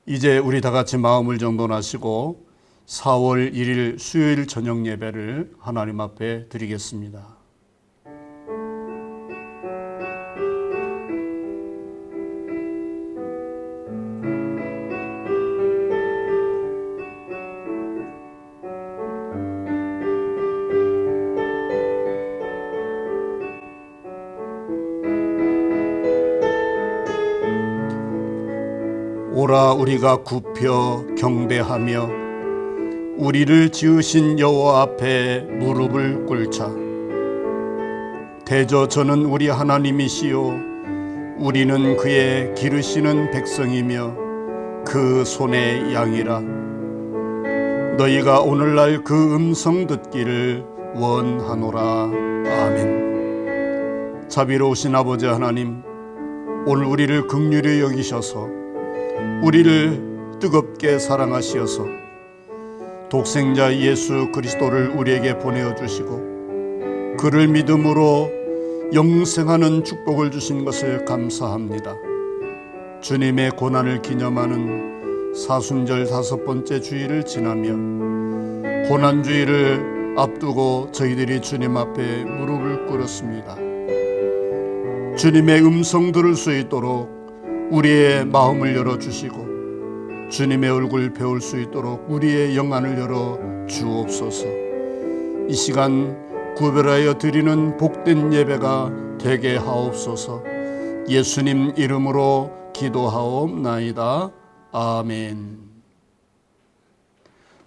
이제 우리 다 같이 마음을 정돈하시고 4월 1일 수요일 저녁 예배를 하나님 앞에 드리겠습니다. 오라 우리가 굽혀 경배하며 우리를 지으신 여호와 앞에 무릎을 꿇자. 대저 저는 우리 하나님이시요 우리는 그의 기르시는 백성이며 그 손의 양이라. 너희가 오늘날 그 음성 듣기를 원하노라. 아멘. 자비로우신 아버지 하나님, 오늘 우리를 긍휼히 여기셔서 우리를 뜨겁게 사랑하시어서 독생자 예수 그리스도를 우리에게 보내어 주시고 그를 믿음으로 영생하는 축복을 주신 것을 감사합니다. 주님의 고난을 기념하는 사순절 5번째 주일을 지나며 고난주일을 앞두고 저희들이 주님 앞에 무릎을 꿇었습니다. 주님의 음성 들을 수 있도록 우리의 마음을 열어주시고 주님의 얼굴 배울 수 있도록 우리의 영안을 열어 주옵소서. 이 시간 구별하여 드리는 복된 예배가 되게 하옵소서. 예수님 이름으로 기도하옵나이다. 아멘.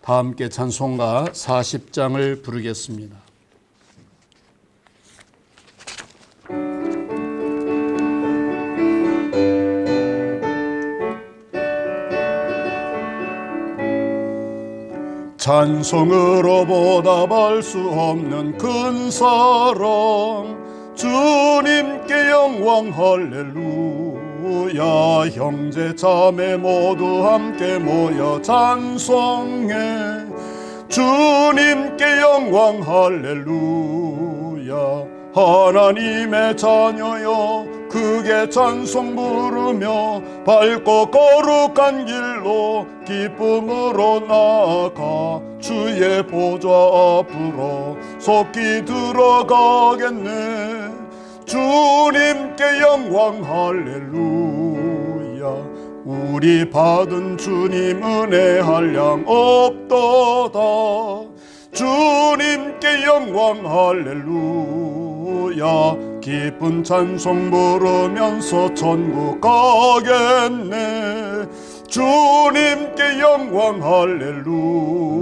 다 함께 찬송가 40장을 부르겠습니다. 찬송으로 보답할 수 없는 큰 사랑, 주님께 영광 할렐루야. 형제 자매 모두 함께 모여 찬송해. 주님께 영광 할렐루야. 하나님의 자녀여 크게 찬송 부르며 밝고 거룩한 길로 기쁨으로 나아가 주의 보좌 앞으로 속히 들어가겠네. 주님께 영광 할렐루야. 우리 받은 주님 은혜 한량 없도다. 주님께 영광 할렐루야. 기쁜 찬송 부르면서 천국 가겠네. 주님께 영광 할렐루야.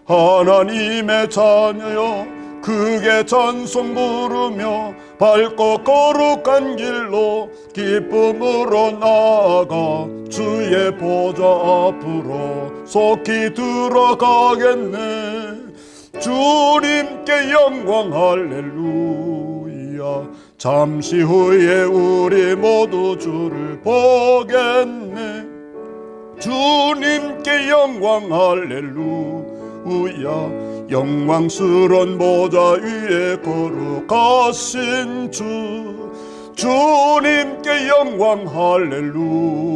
하나님의 자녀여 크게 찬송 부르며 밝고 거룩한 길로 기쁨으로 나아가 주의 보좌 앞으로 속히 들어가겠네. 주님께 영광 할렐루야. 잠시 후에 우리 모두 주를 보겠네. 주님께 영광 할렐루야. 영광스러운 보좌 위에 거룩하신 주, 주님께 영광 할렐루야.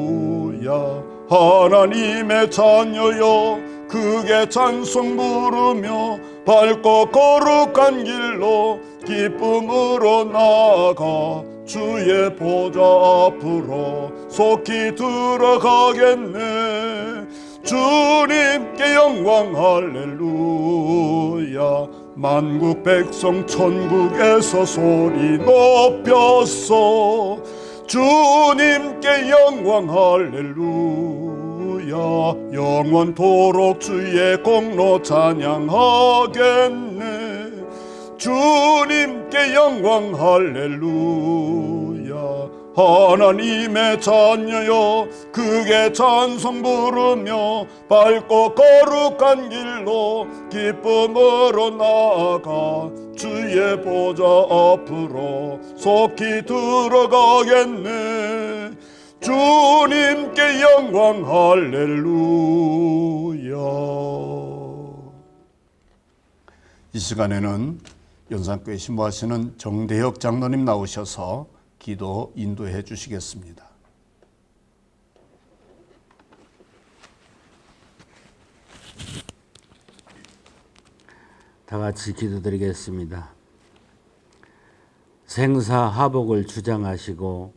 하나님의 자녀여 크게 찬송 부르며 밝고 거룩한 길로 기쁨으로 나아가 주의 보좌 앞으로 속히 들어가겠네. 주님께 영광 할렐루야. 만국 백성 천국에서 소리 높였어. 주님께 영광 할렐루야. 영원토록 주의 공로 찬양하겠네. 주님께 영광 할렐루야. 하나님의 자녀여 크게 찬송 부르며 밝고 거룩한 길로 기쁨으로 나아가 주의 보좌 앞으로 속히 들어가겠네. 주님께 영광 할렐루야. 이 시간에는 연산교회 신부하시는 정대혁 장로님 나오셔서 기도 인도해 주시겠습니다. 다 같이 기도드리겠습니다. 생사하복을 주장하시고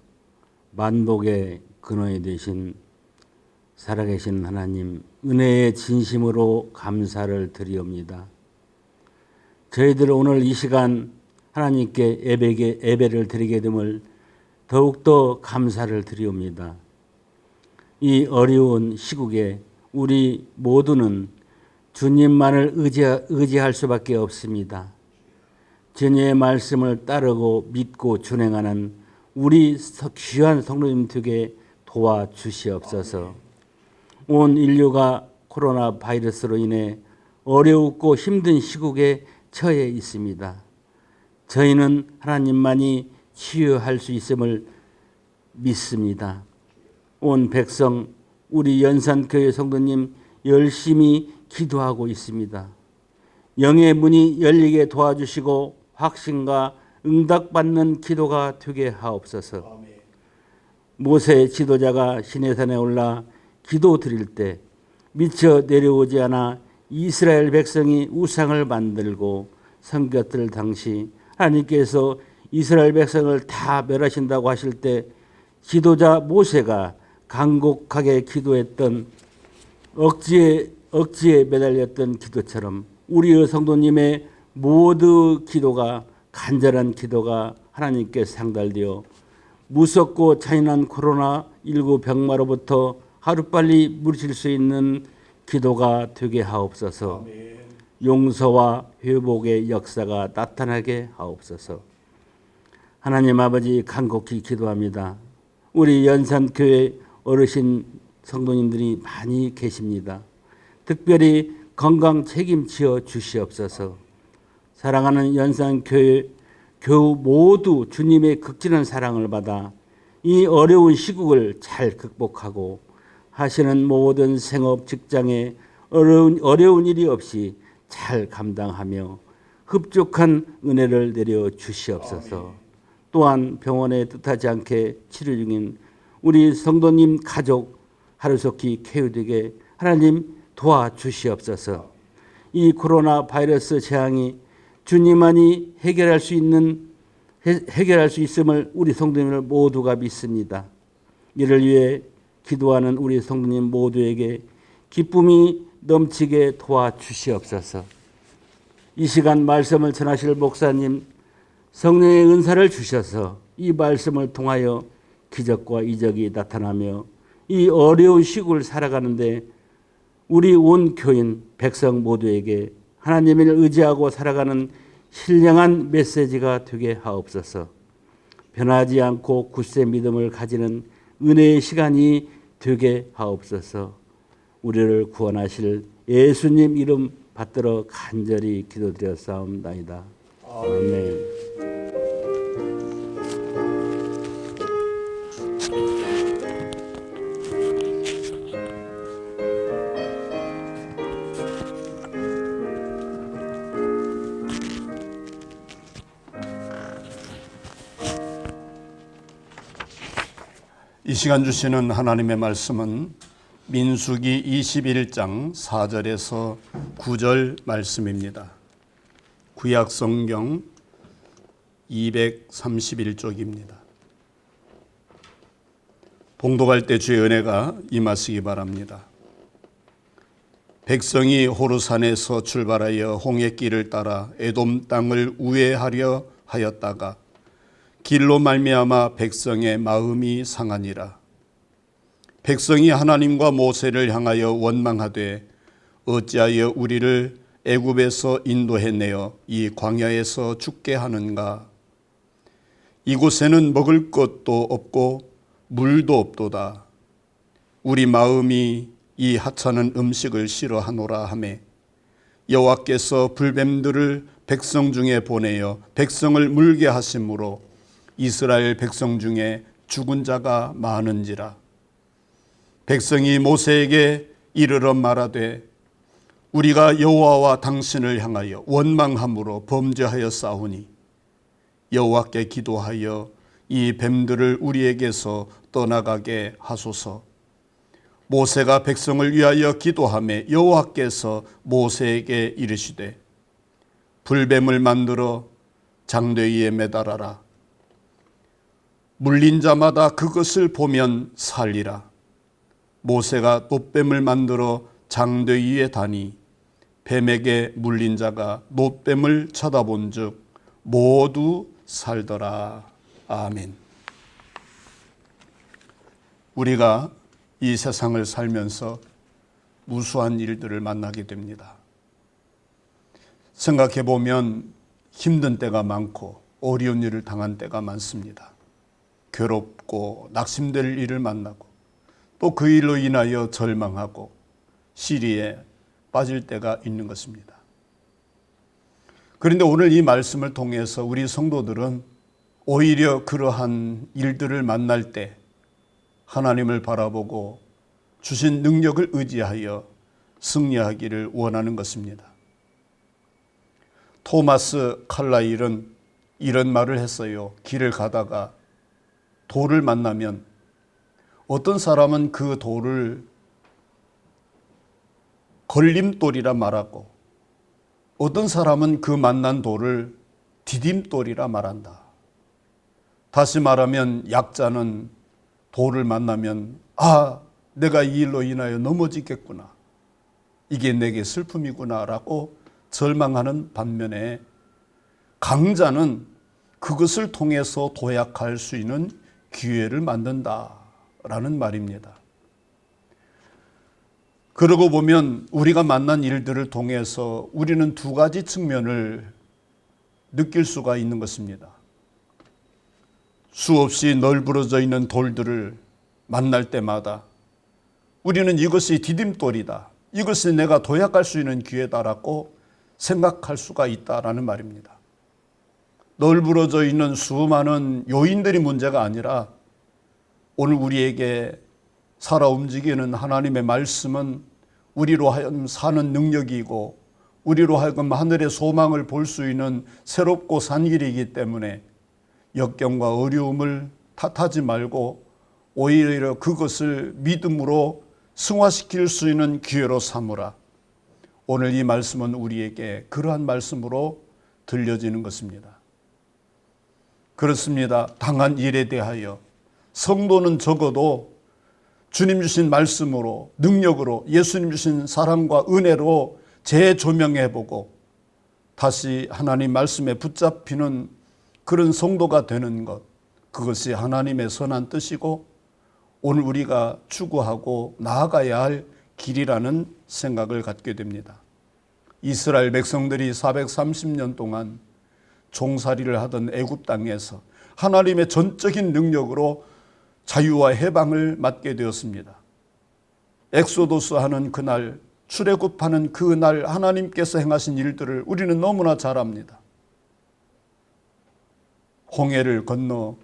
만복의 근원이 되신 살아계신 하나님, 은혜의 진심으로 감사를 드리옵니다. 저희들 오늘 이 시간 하나님께 예배를 드리게 됨을 더욱더 감사를 드리옵니다. 이 어려운 시국에 우리 모두는 주님만을 의지할 수밖에 없습니다. 주님의 말씀을 따르고 믿고 준행하는 우리 귀한 성도님 되게 도와주시옵소서. 온 인류가 코로나 바이러스로 인해 어렵고 힘든 시국에 처해 있습니다. 저희는 하나님만이 치유할 수 있음을 믿습니다. 온 백성, 우리 연산교회 성도님 열심히 기도하고 있습니다. 영의 문이 열리게 도와주시고 확신과 응답받는 기도가 되게 하옵소서. 모세 지도자가 시내산에 올라 기도 드릴 때 미쳐 내려오지 않아 이스라엘 백성이 우상을 만들고 섬겼을 당시 하나님께서 이스라엘 백성을 다 멸하신다고 하실 때 지도자 모세가 간곡하게 기도했던 억지에 매달렸던 기도처럼 우리의 성도님의 모든 기도가 간절한 기도가 하나님께 상달되어 무섭고 잔인한 코로나19 병마로부터 하루빨리 물리칠 수 있는 기도가 되게 하옵소서. 용서와 회복의 역사가 나타나게 하옵소서. 하나님 아버지 간곡히 기도합니다. 우리 연산교회 어르신 성도님들이 많이 계십니다. 특별히 건강 책임지어 주시옵소서. 사랑하는 연산교회 교우 모두 주님의 극진한 사랑을 받아 이 어려운 시국을 잘 극복하고 하시는 모든 생업 직장에 어려운 일이 없이 잘 감당하며 흡족한 은혜를 내려 주시옵소서. 또한 병원에 뜻하지 않게 치료 중인 우리 성도님 가족 하루속히 쾌유되게 하나님 도와주시옵소서. 이 코로나 바이러스 재앙이 주님만이 해결할 수 있음을 우리 성도님을 모두가 믿습니다. 이를 위해 기도하는 우리 성도님 모두에게 기쁨이 넘치게 도와주시옵소서. 이 시간 말씀을 전하실 목사님 성령의 은사를 주셔서 이 말씀을 통하여 기적과 이적이 나타나며 이 어려운 시국을 살아가는데 우리 온 교인 백성 모두에게 하나님을 의지하고 살아가는 신령한 메시지가 되게 하옵소서. 변하지 않고 굳세 믿음을 가지는 은혜의 시간이 되게 하옵소서. 우리를 구원하실 예수님 이름 받들어 간절히 기도드렸사옵나이다. 아멘. 이 시간 주시는 하나님의 말씀은 민수기 21장 4절에서 9절 말씀입니다. 구약 성경 231쪽입니다. 봉독할 때 주의 은혜가 임하시기 바랍니다. 백성이 호르산에서 출발하여 홍해길을 따라 에돔 땅을 우회하려 하였다가 길로 말미암아 백성의 마음이 상하니라. 백성이 하나님과 모세를 향하여 원망하되 어찌하여 우리를 애굽에서 인도해내어 이 광야에서 죽게 하는가. 이곳에는 먹을 것도 없고 물도 없도다. 우리 마음이 이 하찮은 음식을 싫어하노라 하매 여호와께서 불뱀들을 백성 중에 보내어 백성을 물게 하심으로 이스라엘 백성 중에 죽은 자가 많은지라. 백성이 모세에게 이르러 말하되 우리가 여호와와 당신을 향하여 원망함으로 범죄하였사오니 여호와께 기도하여 이 뱀들을 우리에게서 떠나가게 하소서. 모세가 백성을 위하여 기도하매 여호와께서 모세에게 이르시되 불뱀을 만들어 장대 위에 매달아라. 물린 자마다 그것을 보면 살리라. 모세가 놋뱀을 만들어 장대 위에 다니 뱀에게 물린 자가 놋뱀을 쳐다본 즉 모두 살더라. 아멘. 우리가 이 세상을 살면서 무수한 일들을 만나게 됩니다. 생각해 보면 힘든 때가 많고 어려운 일을 당한 때가 많습니다. 괴롭고 낙심될 일을 만나고 또 그 일로 인하여 절망하고 시리에 빠질 때가 있는 것입니다. 그런데 오늘 이 말씀을 통해서 우리 성도들은 오히려 그러한 일들을 만날 때 하나님을 바라보고 주신 능력을 의지하여 승리하기를 원하는 것입니다. 토마스 칼라일은 이런 말을 했어요. 길을 가다가 돌을 만나면 어떤 사람은 그 돌을 걸림돌이라 말하고 어떤 사람은 그 만난 돌을 디딤돌이라 말한다. 다시 말하면 약자는 돌을 만나면 내가 이 일로 인하여 넘어지겠구나. 이게 내게 슬픔이구나 라고 절망하는 반면에 강자는 그것을 통해서 도약할 수 있는 기회를 만든다라는 말입니다. 그러고 보면 우리가 만난 일들을 통해서 우리는 두 가지 측면을 느낄 수가 있는 것입니다. 수없이 널브러져 있는 돌들을 만날 때마다 우리는 이것이 디딤돌이다. 이것이 내가 도약할 수 있는 기회다라고 생각할 수가 있다라는 말입니다. 널브러져 있는 수많은 요인들이 문제가 아니라 오늘 우리에게 살아 움직이는 하나님의 말씀은 우리로 하여금 사는 능력이고 우리로 하여금 하늘의 소망을 볼 수 있는 새롭고 산 길이기 때문에 역경과 어려움을 탓하지 말고 오히려 그것을 믿음으로 승화시킬 수 있는 기회로 삼으라. 오늘 이 말씀은 우리에게 그러한 말씀으로 들려지는 것입니다. 그렇습니다. 당한 일에 대하여 성도는 적어도 주님 주신 말씀으로 능력으로 예수님 주신 사랑과 은혜로 재조명해보고 다시 하나님 말씀에 붙잡히는 그런 성도가 되는 것, 그것이 하나님의 선한 뜻이고 오늘 우리가 추구하고 나아가야 할 길이라는 생각을 갖게 됩니다. 이스라엘 백성들이 430년 동안 종살이를 하던 애굽 땅에서 하나님의 전적인 능력으로 자유와 해방을 맞게 되었습니다. 엑소도스 하는 그날, 출애굽하는 그날 하나님께서 행하신 일들을 우리는 너무나 잘 압니다. 홍해를 건너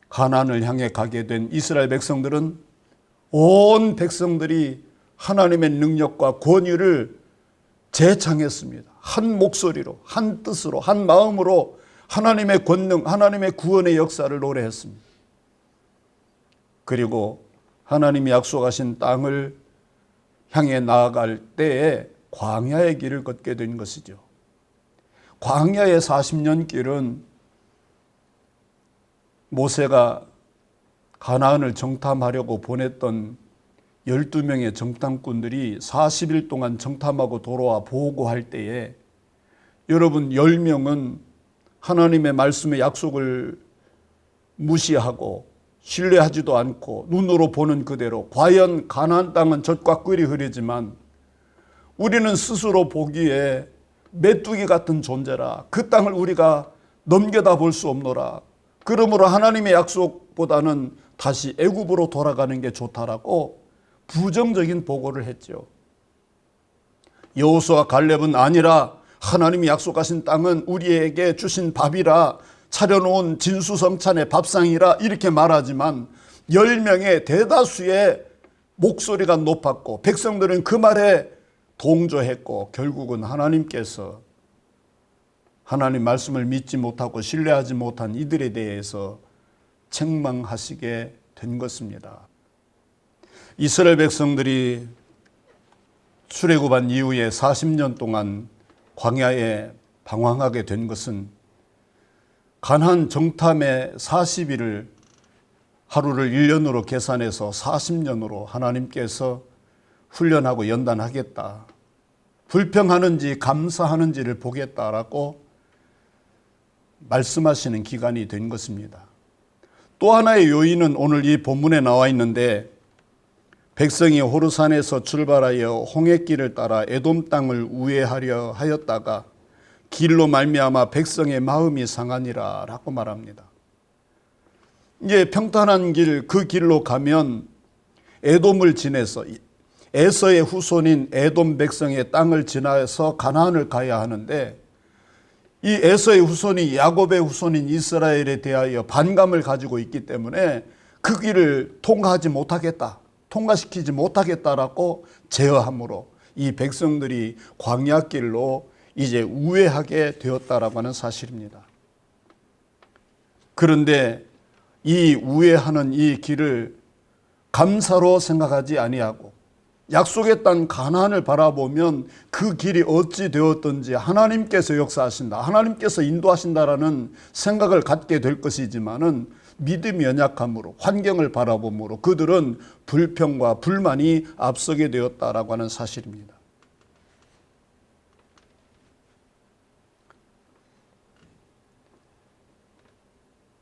가나안을 향해 가게 된 이스라엘 백성들은 온 백성들이 하나님의 능력과 권위를 재창했습니다. 한 목소리로, 한 뜻으로, 한 마음으로 하나님의 권능, 하나님의 구원의 역사를 노래했습니다. 그리고 하나님이 약속하신 땅을 향해 나아갈 때에 광야의 길을 걷게 된 것이죠. 광야의 40년 길은 모세가 가나안을 정탐하려고 보냈던 12명의 정탐꾼들이 40일 동안 정탐하고 돌아와 보고할 때에 여러분 10명은 하나님의 말씀의 약속을 무시하고 신뢰하지도 않고 눈으로 보는 그대로 과연 가나안 땅은 젖과 꿀이 흐르지만 우리는 스스로 보기에 메뚜기 같은 존재라 그 땅을 우리가 넘겨다 볼 수 없노라. 그러므로 하나님의 약속보다는 다시 애굽으로 돌아가는 게 좋다라고 부정적인 보고를 했죠. 여호수아 갈렙은 아니라 하나님이 약속하신 땅은 우리에게 주신 밥이라 차려놓은 진수성찬의 밥상이라 이렇게 말하지만 10명의 대다수의 목소리가 높았고 백성들은 그 말에 동조했고 결국은 하나님께서 하나님 말씀을 믿지 못하고 신뢰하지 못한 이들에 대해서 책망하시게 된 것입니다. 이스라엘 백성들이 출애굽한 이후에 40년 동안 광야에 방황하게 된 것은 가나안 정탐의 40일을 하루를 1년으로 계산해서 40년으로 하나님께서 훈련하고 연단하겠다. 불평하는지 감사하는지를 보겠다라고 말씀하시는 기간이 된 것입니다. 또 하나의 요인은 오늘 이 본문에 나와 있는데 백성이 호르산에서 출발하여 홍해길을 따라 에돔 땅을 우회하려 하였다가 길로 말미암아 백성의 마음이 상하니라 라고 말합니다. 이제 평탄한 길, 그 길로 가면 에돔을 지나서 에서의 후손인 에돔 백성의 땅을 지나서 가나안을 가야 하는데 이 에서의 후손이 야곱의 후손인 이스라엘에 대하여 반감을 가지고 있기 때문에 그 길을 통과하지 못하겠다, 통과시키지 못하겠다라고 제어함으로 이 백성들이 광야길로 이제 우회하게 되었다라고 하는 사실입니다. 그런데 이 우회하는 이 길을 감사로 생각하지 아니하고 약속의 땅 가나안을 바라보면 그 길이 어찌 되었든지 하나님께서 역사하신다, 하나님께서 인도하신다라는 생각을 갖게 될 것이지만은 믿음이 연약함으로 환경을 바라봄으로 그들은 불평과 불만이 앞서게 되었다라고 하는 사실입니다.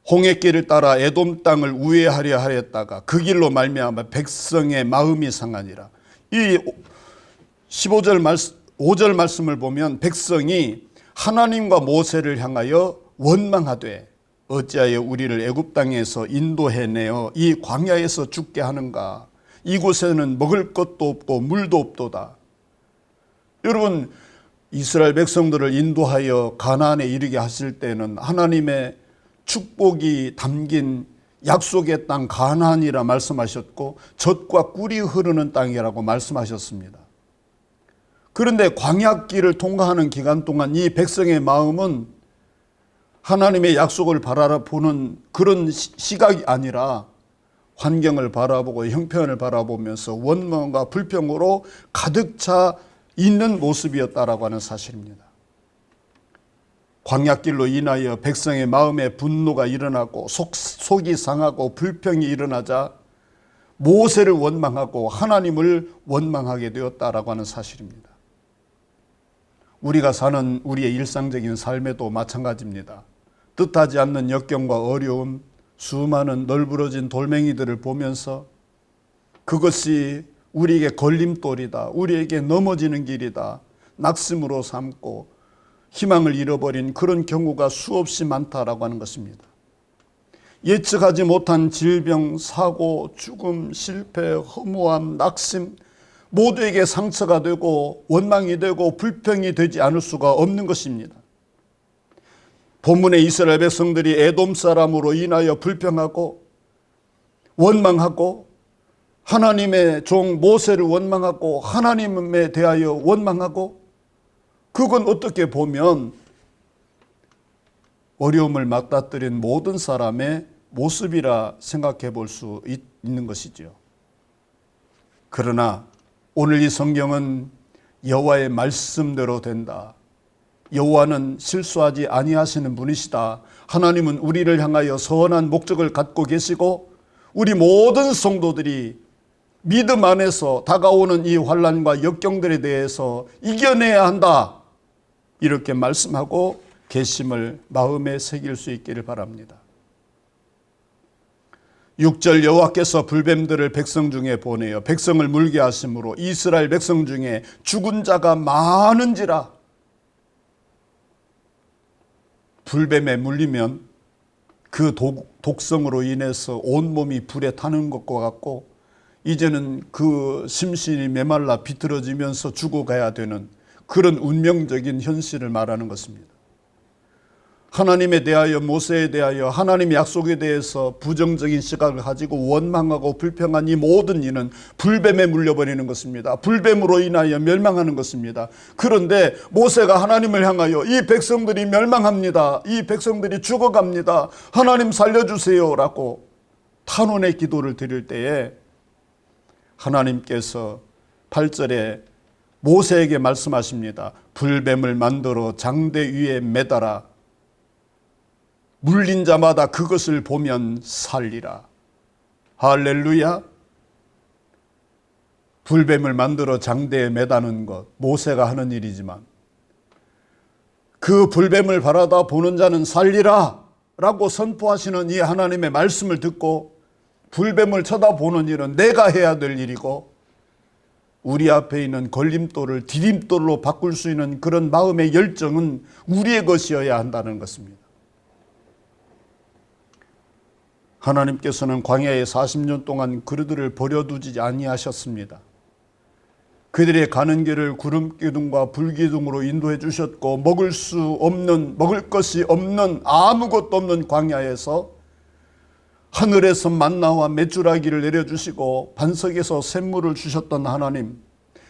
홍해길을 따라 에돔 땅을 우회하려 하였다가 그 길로 말미암아 백성의 마음이 상하니라. 이 5절 말씀을 보면 백성이 하나님과 모세를 향하여 원망하되 어찌하여 우리를 애굽 땅에서 인도해내어 이 광야에서 죽게 하는가. 이곳에는 먹을 것도 없고 물도 없도다. 여러분, 이스라엘 백성들을 인도하여 가나안에 이르게 하실 때는 하나님의 축복이 담긴 약속의 땅 가나안이라 말씀하셨고 젖과 꿀이 흐르는 땅이라고 말씀하셨습니다. 그런데 광야길을 통과하는 기간 동안 이 백성의 마음은 하나님의 약속을 바라보는 그런 시각이 아니라 환경을 바라보고 형편을 바라보면서 원망과 불평으로 가득 차 있는 모습이었다라고 하는 사실입니다. 광야길로 인하여 백성의 마음에 분노가 일어나고 속이 상하고 불평이 일어나자 모세를 원망하고 하나님을 원망하게 되었다라고 하는 사실입니다. 우리가 사는 우리의 일상적인 삶에도 마찬가지입니다. 뜻하지 않는 역경과 어려움, 수많은 널브러진 돌멩이들을 보면서 그것이 우리에게 걸림돌이다, 우리에게 넘어지는 길이다, 낙심으로 삼고 희망을 잃어버린 그런 경우가 수없이 많다라고 하는 것입니다. 예측하지 못한 질병, 사고, 죽음, 실패, 허무함, 낙심 모두에게 상처가 되고 원망이 되고 불평이 되지 않을 수가 없는 것입니다. 본문의 이스라엘 백성들이 에돔 사람으로 인하여 불평하고 원망하고 하나님의 종 모세를 원망하고 하나님에 대하여 원망하고 그건 어떻게 보면 어려움을 맞닥뜨린 모든 사람의 모습이라 생각해 볼 수 있는 것이죠. 그러나 오늘 이 성경은 여호와의 말씀대로 된다. 여호와는 실수하지 아니하시는 분이시다. 하나님은 우리를 향하여 선한 목적을 갖고 계시고 우리 모든 성도들이 믿음 안에서 다가오는 이 환난과 역경들에 대해서 이겨내야 한다. 이렇게 말씀하고 계심을 마음에 새길 수 있기를 바랍니다. 6절 여호와께서 불뱀들을 백성 중에 보내어 백성을 물게 하심으로 이스라엘 백성 중에 죽은 자가 많은지라. 불뱀에 물리면 그 독성으로 인해서 온몸이 불에 타는 것과 같고 이제는 그 심신이 메말라 비틀어지면서 죽어가야 되는 그런 운명적인 현실을 말하는 것입니다. 하나님에 대하여 모세에 대하여 하나님의 약속에 대해서 부정적인 시각을 가지고 원망하고 불평한 이 모든 이는 불뱀에 물려버리는 것입니다. 불뱀으로 인하여 멸망하는 것입니다. 그런데 모세가 하나님을 향하여 이 백성들이 멸망합니다. 이 백성들이 죽어갑니다. 하나님 살려주세요 라고 탄원의 기도를 드릴 때에 하나님께서 8절에 모세에게 말씀하십니다. 불뱀을 만들어 장대 위에 매달아 물린 자마다 그것을 보면 살리라. 할렐루야. 불뱀을 만들어 장대에 매다는 것, 모세가 하는 일이지만 그 불뱀을 바라다 보는 자는 살리라 라고 선포하시는 이 하나님의 말씀을 듣고 불뱀을 쳐다보는 일은 내가 해야 될 일이고, 우리 앞에 있는 걸림돌을 디딤돌로 바꿀 수 있는 그런 마음의 열정은 우리의 것이어야 한다는 것입니다. 하나님께서는 광야에 40년 동안 그들을 버려두지 아니하셨습니다. 그들의 가는 길을 구름기둥과 불기둥으로 인도해 주셨고, 먹을 것이 없는, 아무것도 없는 광야에서 하늘에서 만나와 메추라기를 내려주시고 반석에서 샘물을 주셨던 하나님,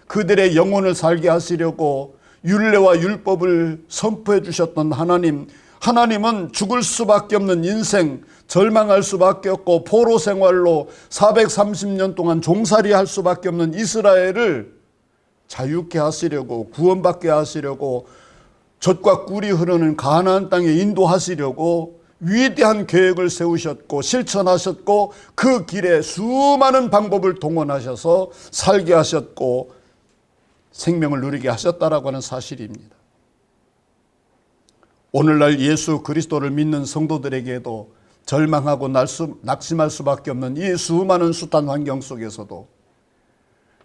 그들의 영혼을 살게 하시려고 율례와 율법을 선포해 주셨던 하나님, 하나님은 죽을 수밖에 없는 인생, 절망할 수밖에 없고 포로 생활로 430년 동안 종살이 할 수밖에 없는 이스라엘을 자유케 하시려고, 구원받게 하시려고, 젖과 꿀이 흐르는 가나안 땅에 인도하시려고 위대한 계획을 세우셨고 실천하셨고, 그 길에 수많은 방법을 동원하셔서 살게 하셨고 생명을 누리게 하셨다라고 하는 사실입니다. 오늘날 예수 그리스도를 믿는 성도들에게도 절망하고 낙심할 수밖에 없는 이 수많은 숱한 환경 속에서도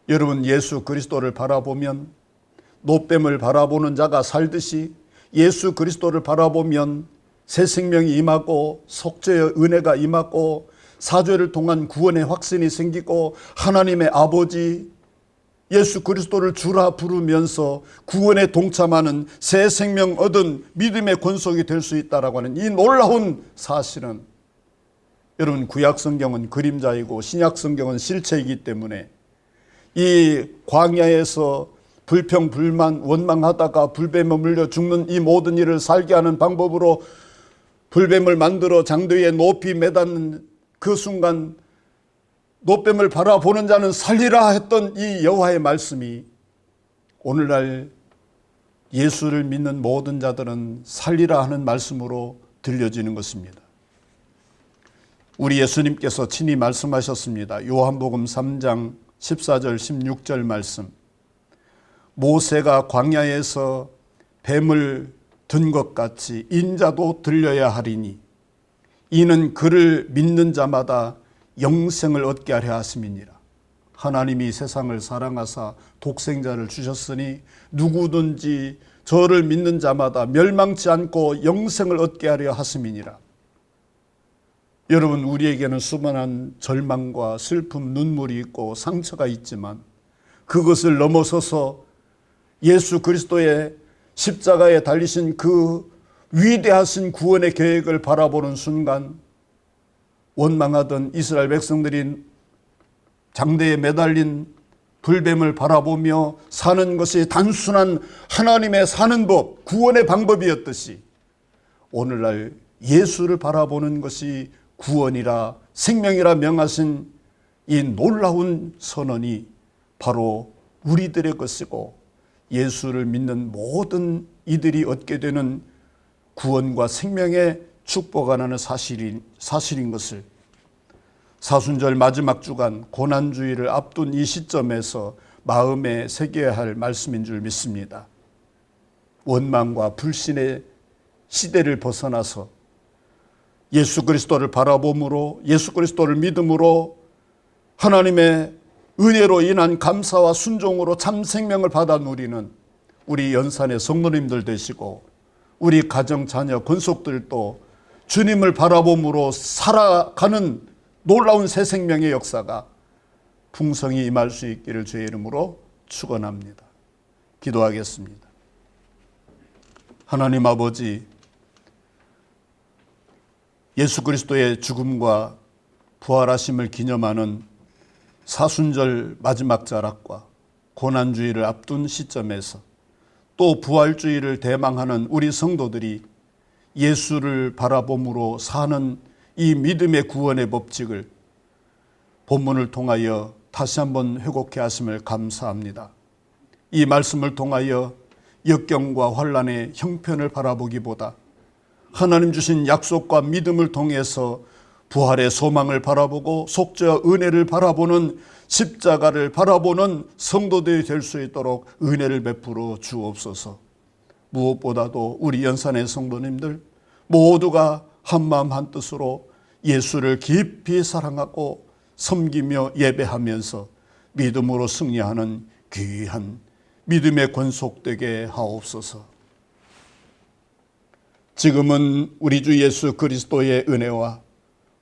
여러분, 예수 그리스도를 바라보면 노뱀을 바라보는 자가 살듯이 예수 그리스도를 바라보면 새 생명이 임하고 속죄의 은혜가 임하고 사죄를 통한 구원의 확신이 생기고 하나님의 아버지 예수 그리스도를 주라 부르면서 구원에 동참하는 새 생명 얻은 믿음의 권속이 될 수 있다라고 하는 이 놀라운 사실은, 여러분, 구약 성경은 그림자이고 신약 성경은 실체이기 때문에 이 광야에서 불평 불만 원망하다가 불뱀에 물려 죽는 이 모든 일을 살게 하는 방법으로 불뱀을 만들어 장대 위에 높이 매닫는 그 순간 노뱀을 바라보는 자는 살리라 했던 이 여호와의 말씀이 오늘날 예수를 믿는 모든 자들은 살리라 하는 말씀으로 들려지는 것입니다. 우리 예수님께서 친히 말씀하셨습니다. 요한복음 3장 14절 16절 말씀. 모세가 광야에서 뱀을 든 것 같이 인자도 들려야 하리니 이는 그를 믿는 자마다 영생을 얻게 하려 하심이니라. 하나님이 세상을 사랑하사 독생자를 주셨으니 누구든지 저를 믿는 자마다 멸망치 않고 영생을 얻게 하려 하심이니라. 여러분, 우리에게는 수많은 절망과 슬픔, 눈물이 있고 상처가 있지만 그것을 넘어서서 예수 그리스도의 십자가에 달리신 그 위대하신 구원의 계획을 바라보는 순간 원망하던 이스라엘 백성들이 장대에 매달린 불뱀을 바라보며 사는 것이 단순한 하나님의 사는 법, 구원의 방법이었듯이 오늘날 예수를 바라보는 것이 구원이라 생명이라 명하신 이 놀라운 선언이 바로 우리들의 것이고, 예수를 믿는 모든 이들이 얻게 되는 구원과 생명의 축복을 하는 사실인 것을 사순절 마지막 주간 고난주의를 앞둔 이 시점에서 마음에 새겨야 할 말씀인 줄 믿습니다. 원망과 불신의 시대를 벗어나서 예수 그리스도를 바라봄으로, 예수 그리스도를 믿음으로 하나님의 은혜로 인한 감사와 순종으로 참 생명을 받아 누리는 우리 연산의 성도님들 되시고, 우리 가정 자녀 권속들도 주님을 바라봄으로 살아가는 놀라운 새 생명의 역사가 풍성히 임할 수 있기를 주의 이름으로 축원합니다. 기도하겠습니다. 하나님 아버지, 예수 그리스도의 죽음과 부활하심을 기념하는 사순절 마지막 자락과 고난주의를 앞둔 시점에서 또 부활주의를 대망하는 우리 성도들이 예수를 바라봄으로 사는 이 믿음의 구원의 법칙을 본문을 통하여 다시 한번 회복해 하심을 감사합니다. 이 말씀을 통하여 역경과 환난의 형편을 바라보기보다 하나님 주신 약속과 믿음을 통해서 부활의 소망을 바라보고 속죄와 은혜를 바라보는 십자가를 바라보는 성도들이 될 수 있도록 은혜를 베풀어 주옵소서. 무엇보다도 우리 연산의 성도님들 모두가 한마음 한뜻으로 예수를 깊이 사랑하고 섬기며 예배하면서 믿음으로 승리하는 귀한 믿음의 권속되게 하옵소서. 지금은 우리 주 예수 그리스도의 은혜와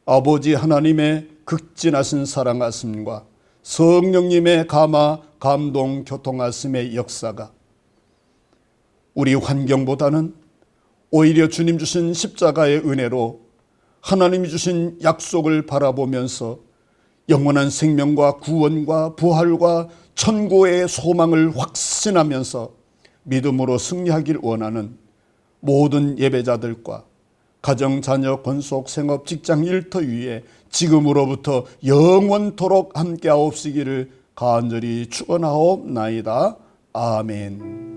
아버지 하나님의 극진하신 사랑하심과 성령님의 감화, 감동, 교통하심의 역사가 우리 환경보다는 오히려 주님 주신 십자가의 은혜로 하나님이 주신 약속을 바라보면서 영원한 생명과 구원과 부활과 천국의 소망을 확신하면서 믿음으로 승리하길 원하는 모든 예배자들과 가정, 자녀, 권속, 생업, 직장, 일터 위에 지금으로부터 영원토록 함께하옵시기를 간절히 축원하옵나이다. 아멘.